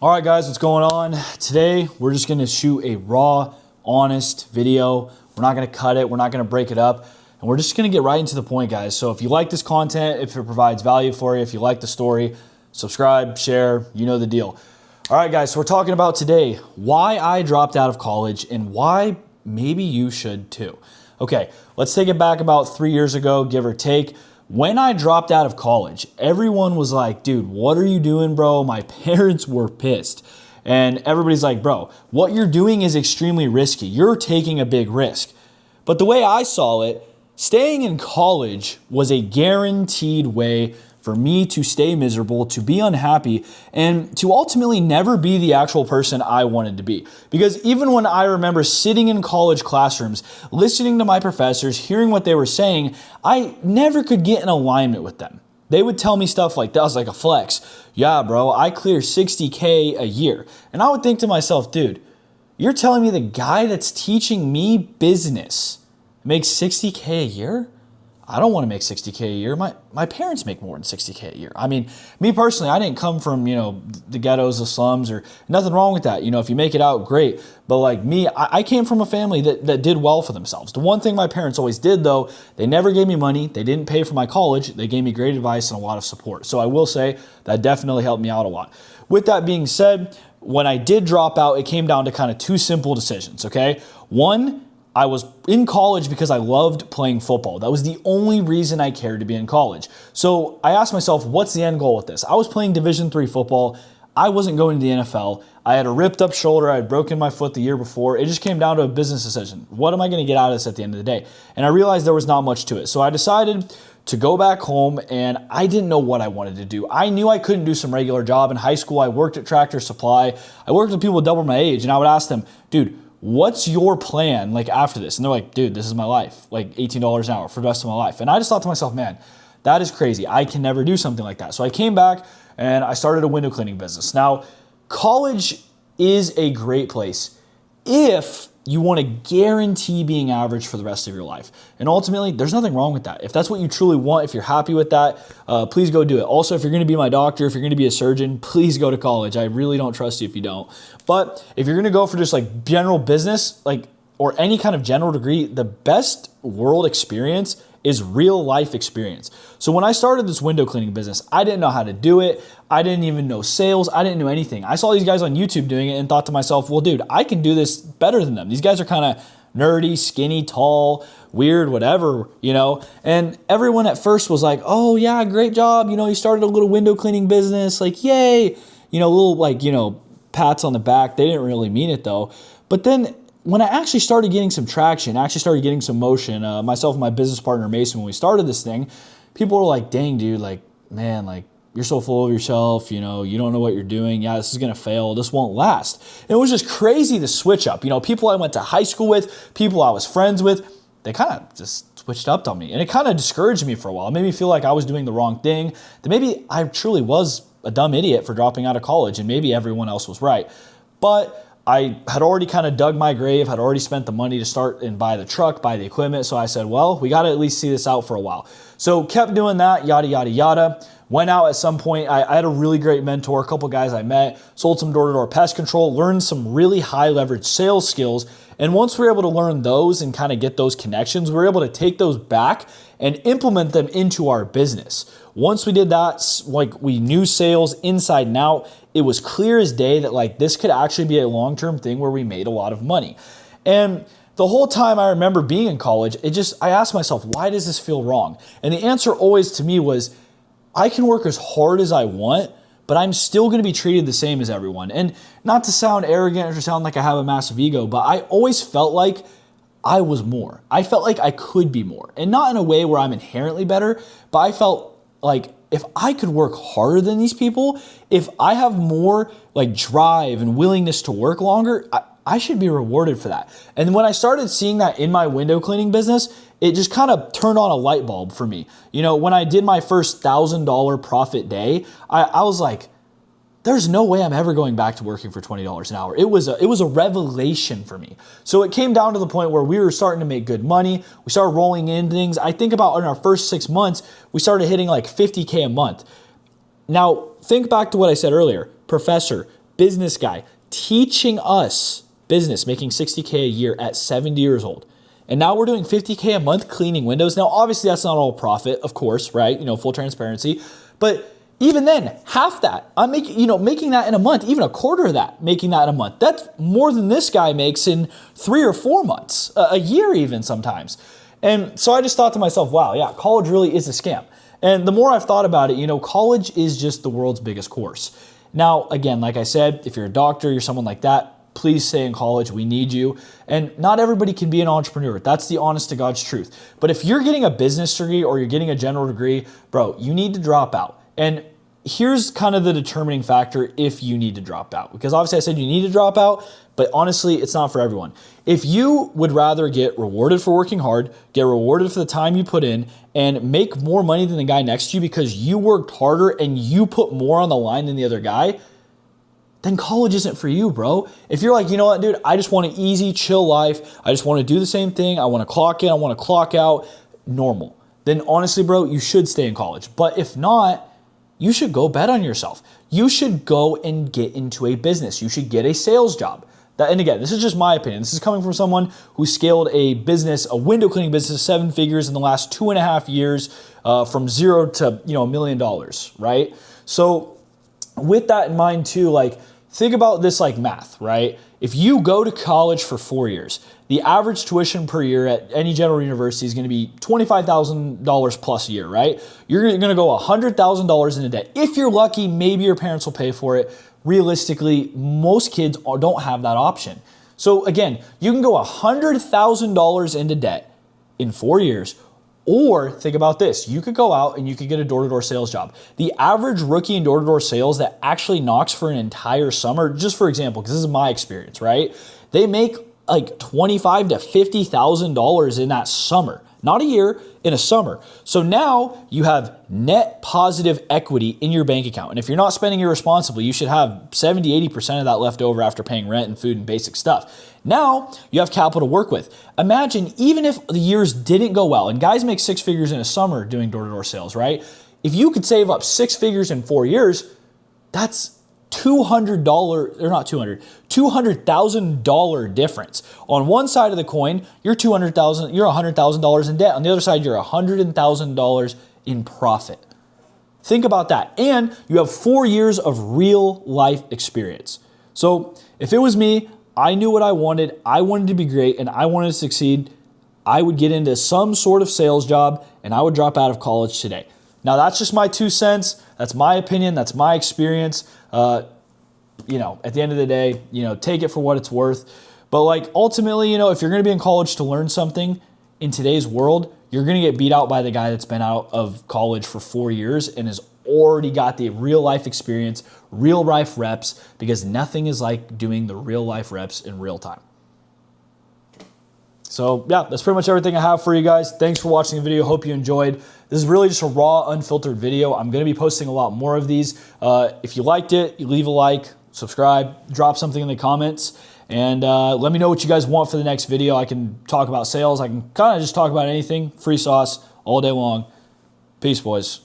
All right, guys, what's going on? Today, we're just gonna shoot a raw, honest video. We're not gonna cut it, we're not gonna break it up, and we're just gonna get right into the point, guys. So if you like this content, if it provides value for you, if you like the story, subscribe, share, you know the deal. All right, guys, so we're talking about today why I dropped out of college and why maybe you should too. Okay, let's take it back about 3 years ago, give or take. When I dropped out of college, everyone was like, dude, what are you doing, bro? My parents were pissed. And everybody's like, bro, what you're doing is extremely risky. You're taking a big risk. But the way I saw it, staying in college was a guaranteed way for me to stay miserable, to be unhappy, and to ultimately never be the actual person I wanted to be. Because even when I remember sitting in college classrooms, listening to my professors, hearing what they were saying, I never could get in alignment with them. They would tell me stuff like, that was like a flex. Yeah, bro, I clear $60K a year. And I would think to myself, dude, you're telling me the guy that's teaching me business makes $60K a year? I don't want to make $60K a year. My parents make more than $60K a year. I mean, me personally, I didn't come from, the ghettos, the slums, or nothing wrong with that. If you make it out, great. But like me, I came from a family that did well for themselves. The one thing my parents always did though, they never gave me money. They didn't pay for my college. They gave me great advice and a lot of support. So I will say that definitely helped me out a lot. With that being said, when I did drop out, it came down to kind of two simple decisions, okay? One, I was in college because I loved playing football. That was the only reason I cared to be in college. So I asked myself, what's the end goal with this? I was playing Division III football. I wasn't going to the NFL. I had a ripped up shoulder. I had broken my foot the year before. It just came down to a business decision. What am I going to get out of this at the end of the day? And I realized there was not much to it. So I decided to go back home, and I didn't know what I wanted to do. I knew I couldn't do some regular job. In high school, I worked at Tractor Supply. I worked with people double my age, and I would ask them, dude, what's your plan like after this? And they're like, dude, this is my life, like $18 an hour for the rest of my life. And I just thought to myself, man, that is crazy. I can never do something like that. So I came back and I started a window cleaning business. Now, college is a great place if you want to guarantee being average for the rest of your life. And ultimately, there's nothing wrong with that. If that's what you truly want, if you're happy with that, please go do it. Also, if you're going to be my doctor, if you're going to be a surgeon, please go to college. I really don't trust you if you don't. But if you're going to go for just like general business, or any kind of general degree, the best world experience is real life experience. So when I started this window cleaning business, I didn't know how to do it. I didn't even know sales. I didn't know anything. I saw these guys on YouTube doing it and thought to myself, well, dude, I can do this better than them. These guys are kind of nerdy, skinny, tall, weird, whatever, And everyone at first was like, oh yeah, great job. You started a little window cleaning business, like, yay, little pats on the back. They didn't really mean it though. But then when I actually started getting some traction, actually started getting some motion, myself and my business partner, Mason, when we started this thing, people were like, dang, dude, man, you're so full of yourself, you don't know what you're doing. Yeah, this is going to fail. This won't last. And it was just crazy to switch up. People I went to high school with, people I was friends with, they kind of just switched up on me. And it kind of discouraged me for a while. It made me feel like I was doing the wrong thing, that maybe I truly was a dumb idiot for dropping out of college and maybe everyone else was right. But I had already kind of dug my grave, had already spent the money to start and buy the truck, buy the equipment. So I said, well, we got to at least see this out for a while. So kept doing that, yada, yada, yada. Went out at some point. I had a really great mentor, a couple guys I met, sold some door-to-door pest control, learned some really high leverage sales skills. And once we were able to learn those and kind of get those connections, we were able to take those back and implement them into our business. Once we did that, we knew sales inside and out, it was clear as day that this could actually be a long-term thing where we made a lot of money. And the whole time I remember being in college, I asked myself, why does this feel wrong? And the answer always to me was, I can work as hard as I want, but I'm still going to be treated the same as everyone. And not to sound arrogant or to sound like I have a massive ego, but I always felt like I was more. I felt like I could be more. And not in a way where I'm inherently better, but I felt like if I could work harder than these people, if I have more drive and willingness to work longer, I should be rewarded for that. And when I started seeing that in my window cleaning business, it just kind of turned on a light bulb for me. When I did my first $1,000 profit day, I was like, there's no way I'm ever going back to working for $20 an hour. It was a revelation for me. So it came down to the point where we were starting to make good money. We started rolling in things. I think about in our first 6 months, we started hitting $50K a month. Now, think back to what I said earlier. Professor, business guy teaching us business, making $60K a year at 70 years old. And now we're doing $50K a month cleaning windows. Now, obviously that's not all profit, of course, right? Full transparency. But even then, half that, I'm making that in a month, even a quarter of that, making that in a month. That's more than this guy makes in 3 or 4 months, a year even sometimes. And so I just thought to myself, wow, yeah, college really is a scam. And the more I've thought about it, college is just the world's biggest course. Now, again, like I said, if you're a doctor, you're someone like that, please stay in college. We need you. And not everybody can be an entrepreneur. That's the honest to God's truth. But if you're getting a business degree or you're getting a general degree, bro, you need to drop out. And here's kind of the determining factor if you need to drop out. Because obviously I said you need to drop out, but honestly, it's not for everyone. If you would rather get rewarded for working hard, get rewarded for the time you put in, and make more money than the guy next to you because you worked harder and you put more on the line than the other guy, then college isn't for you, bro. If you're like, you know what, dude, I just want an easy, chill life. I just want to do the same thing. I want to clock in. I want to clock out. Normal. Then honestly, bro, you should stay in college. But if not, you should go bet on yourself. You should go and get into a business. You should get a sales job. And again, this is just my opinion. This is coming from someone who scaled a business, a window cleaning business, 7 figures in the last 2.5 years, from zero to $1 million, right? So with that in mind too, think about this like math, right? If you go to college for 4 years, the average tuition per year at any general university is going to be $25,000 plus a year, right? You're going to go $100,000 into debt. If you're lucky, maybe your parents will pay for it. Realistically, most kids don't have that option. So again, you can go $100,000 into debt in 4 years. Or think about this, you could go out and you could get a door-to-door sales job. The average rookie in door-to-door sales that actually knocks for an entire summer, just for example, because this is my experience, right? They make like $25,000 to $50,000 in that summer, not a year, in a summer. So now you have net positive equity in your bank account. And if you're not spending irresponsibly, you should have 70-80% of that left over after paying rent and food and basic stuff. Now you have capital to work with. Imagine even if the years didn't go well, and guys make 6 figures in a summer doing door-to-door sales, right? If you could save up 6 figures in 4 years, that's $200,000 difference. On one side of the coin, you're $100,000 in debt. On the other side, you're $100,000 in profit. Think about that. And you have 4 years of real life experience. So if it was me, I knew what I wanted. I wanted to be great and I wanted to succeed. I would get into some sort of sales job and I would drop out of college today. Now that's just my 2 cents. That's my opinion. That's my experience. At the end of the day, take it for what it's worth. But ultimately, if you're going to be in college to learn something in today's world, you're going to get beat out by the guy that's been out of college for 4 years and has already got the real life experience, real life reps, because nothing is like doing the real life reps in real time. So yeah, that's pretty much everything I have for you guys. Thanks for watching the video. Hope you enjoyed. This is really just a raw, unfiltered video. I'm going to be posting a lot more of these. If you liked it, you leave a like, subscribe, drop something in the comments, and let me know what you guys want for the next video. I can talk about sales. I can kind of just talk about anything. Free sauce all day long. Peace, boys.